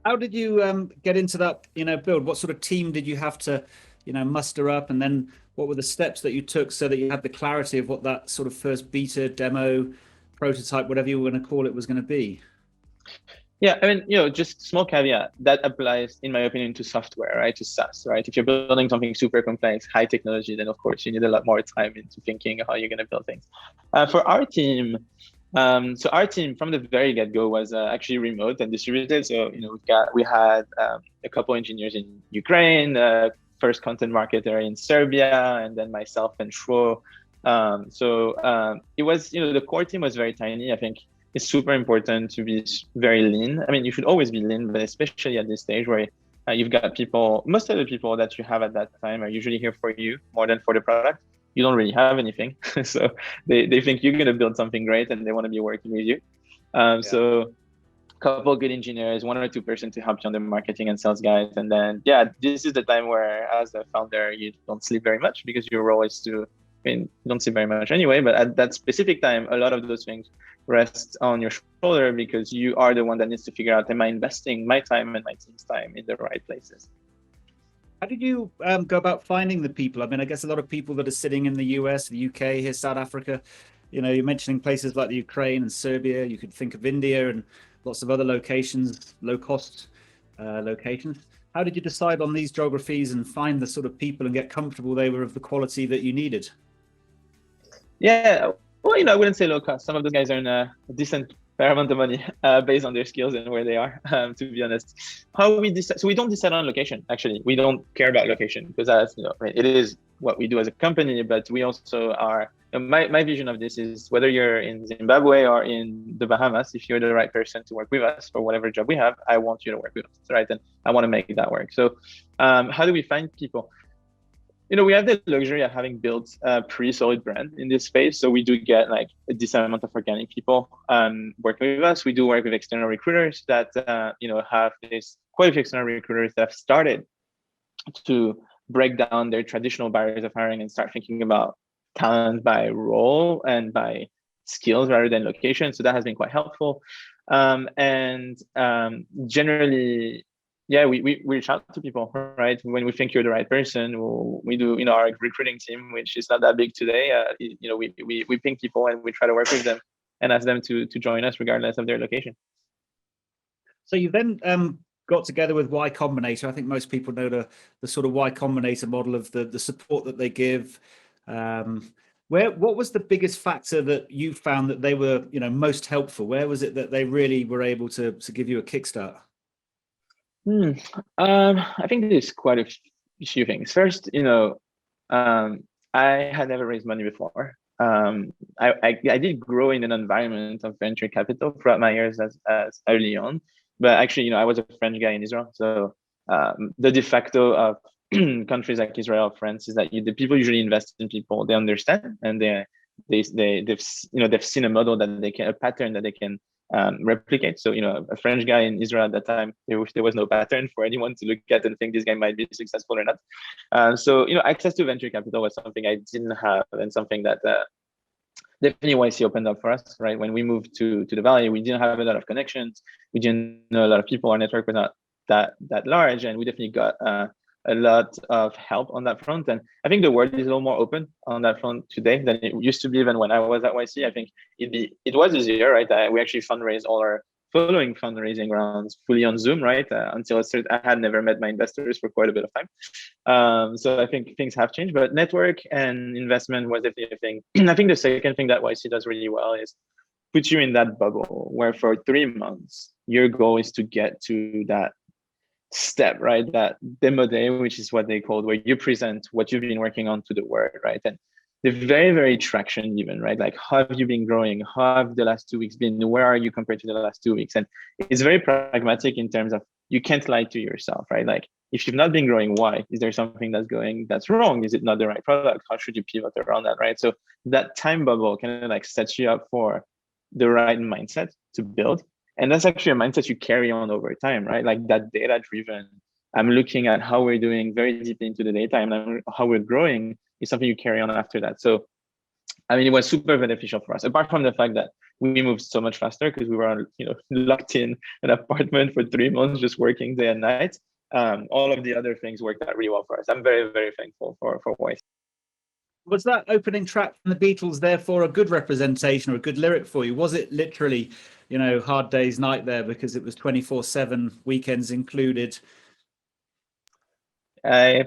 How did you get into that, build? What sort of team did you have to, muster up? And then what were the steps that you took so that you had the clarity of what that sort of first beta, demo, prototype, whatever you were going to call it, was going to be? Yeah, I mean, just small caveat that applies, in my opinion, to software, right? To SaaS, right? If you're building something super complex, high technology, then of course you need a lot more time into thinking how you're going to build things. For our team, so our team from the very get-go was actually remote and distributed. So we had a couple engineers in Ukraine, first content marketer in Serbia, and then myself and Shwo. It was the core team was very tiny. I think it's super important to be very lean. I mean, you should always be lean, but especially at this stage where you've got people, most of the people that you have at that time are usually here for you more than for the product. You don't really have anything. So they think you're going to build something great and they want to be working with you. Yeah. So couple good engineers, one or two person to help you on the marketing and sales guys. And then, yeah, this is the time where as a founder, you don't sleep very much because your role is to, I mean, you don't sleep very much anyway, but at that specific time, a lot of those things rest on your shoulder because you are the one that needs to figure out, am I investing my time and my team's time in the right places? How did you go about finding the people? I mean, I guess a lot of people that are sitting in the US, the UK, here, South Africa, you're mentioning places like the Ukraine and Serbia. You could think of India and lots of other locations, low cost locations. How did you decide on these geographies and find the sort of people and get comfortable they were of the quality that you needed? Yeah, well, I wouldn't say low cost. Some of those guys earn a decent fair amount of money based on their skills and where they are. To be honest, how we decide? So we don't decide on location. Actually, we don't care about location because as it is what we do as a company. But we also are. My vision of this is whether you're in Zimbabwe or in the Bahamas, if you're the right person to work with us for whatever job we have, I want you to work with us, right? And I want to make that work. So, how do we find people? We have the luxury of having built a pretty solid brand in this space. So we do get like a decent amount of organic people working with us. We do work with external recruiters that, have this quite a few external recruiters that have started to break down their traditional barriers of hiring and start thinking about talent by role and by skills rather than location. So that has been quite helpful. Generally, yeah, we reach out to people, right? When we think you're the right person, we do, our recruiting team, which is not that big today. We ping people and we try to work with them and ask them to join us regardless of their location. So you then got together with Y Combinator. I think most people know the sort of Y Combinator model of the support that they give. What was the biggest factor that you found that they were, most helpful? Where was it that they really were able to give you a kickstart? I think there's quite a few things. First, I had never raised money before. I did grow in an environment of venture capital throughout my years as early on, but actually, I was a French guy in Israel, so the de facto of countries like Israel, France, is that the people usually invest in people they understand, and they've seen a model that they can a pattern that they can replicate. So, a French guy in Israel at that time, there was no pattern for anyone to look at and think this guy might be successful or not. So, access to venture capital was something I didn't have and something that definitely YC opened up for us, right? When we moved to the Valley, we didn't have a lot of connections. We didn't know a lot of people. Our network was not that large, and we definitely got a lot of help on that front. And I think the world is a little more open on that front today than it used to be even when I was at YC. I think it was easier, right? We actually fundraised all our following fundraising rounds fully on Zoom, right? Until I had never met my investors for quite a bit of time. So I think things have changed, but network and investment was definitely a thing. I think the second thing that YC does really well is put you in that bubble where for 3 months, your goal is to get to that step, right? That demo day, which is what they called, where you present what you've been working on to the world, right? And the very, very traction even, right? Like, how have you been growing? How have the last 2 weeks been? Where are you compared to the last 2 weeks? And it's very pragmatic in terms of you can't lie to yourself, right? Like, if you've not been growing, why? Is there something that's wrong? Is it not the right product? How should you pivot around that, right? So that time bubble kind of like sets you up for the right mindset to build. And that's actually a mindset you carry on over time, right? Like that data driven. I'm looking at how we're doing very deeply into the data and how we're growing is something you carry on after that. So I mean, it was super beneficial for us, apart from the fact that we moved so much faster because we were, locked in an apartment for 3 months, just working day and night. All of the other things worked out really well for us. I'm very, very thankful for Voice. Was that opening track from the Beatles therefore a good representation or a good lyric for you? Was it literally, hard day's night there because it was 24/7, weekends included? I,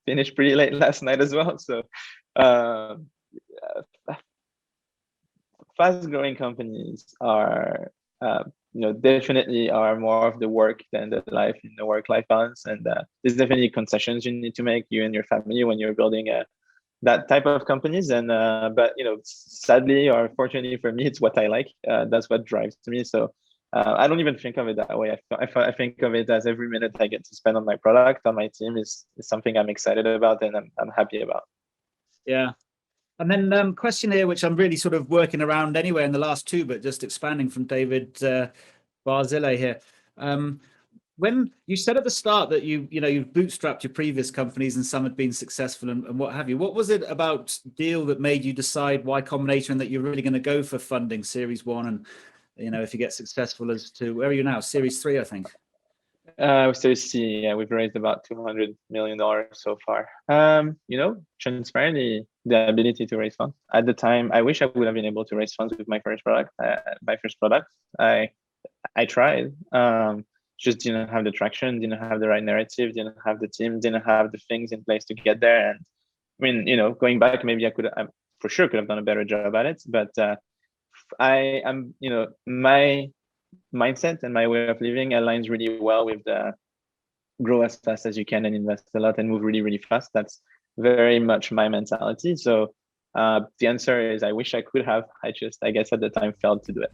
finished pretty late last night as well. So, fast-growing companies are, definitely are more of the work than the life in the work-life balance. And there's definitely concessions you need to make, you and your family, when you're building that type of companies. And but sadly or fortunately for me, it's what I like. That's what drives me. So I don't even think of it that way. I think of it as every minute I get to spend on my product, on my team, is something I'm excited about and I'm happy about. Yeah. And then question here, which I'm really sort of working around anyway in the last two, but just expanding from David Barzile here. When you said at the start that you've bootstrapped your previous companies and some had been successful and what have you, what was it about Deal that made you decide Y Combinator and that you're really going to go for funding Series 1 and if you get successful, as to where are you now? Series 3, I think. Series C, yeah, we've raised about $200 million so far. Transparently, the ability to raise funds. At the time, I wish I would have been able to raise funds with my first product. I tried. Just didn't have the traction, didn't have the right narrative, didn't have the team, didn't have the things in place to get there. And I mean, going back, maybe I for sure could have done a better job at it. But I am, my mindset and my way of living aligns really well with the grow as fast as you can and invest a lot and move really, really fast. That's very much my mentality. So the answer is I wish I could have. I guess at the time failed to do it.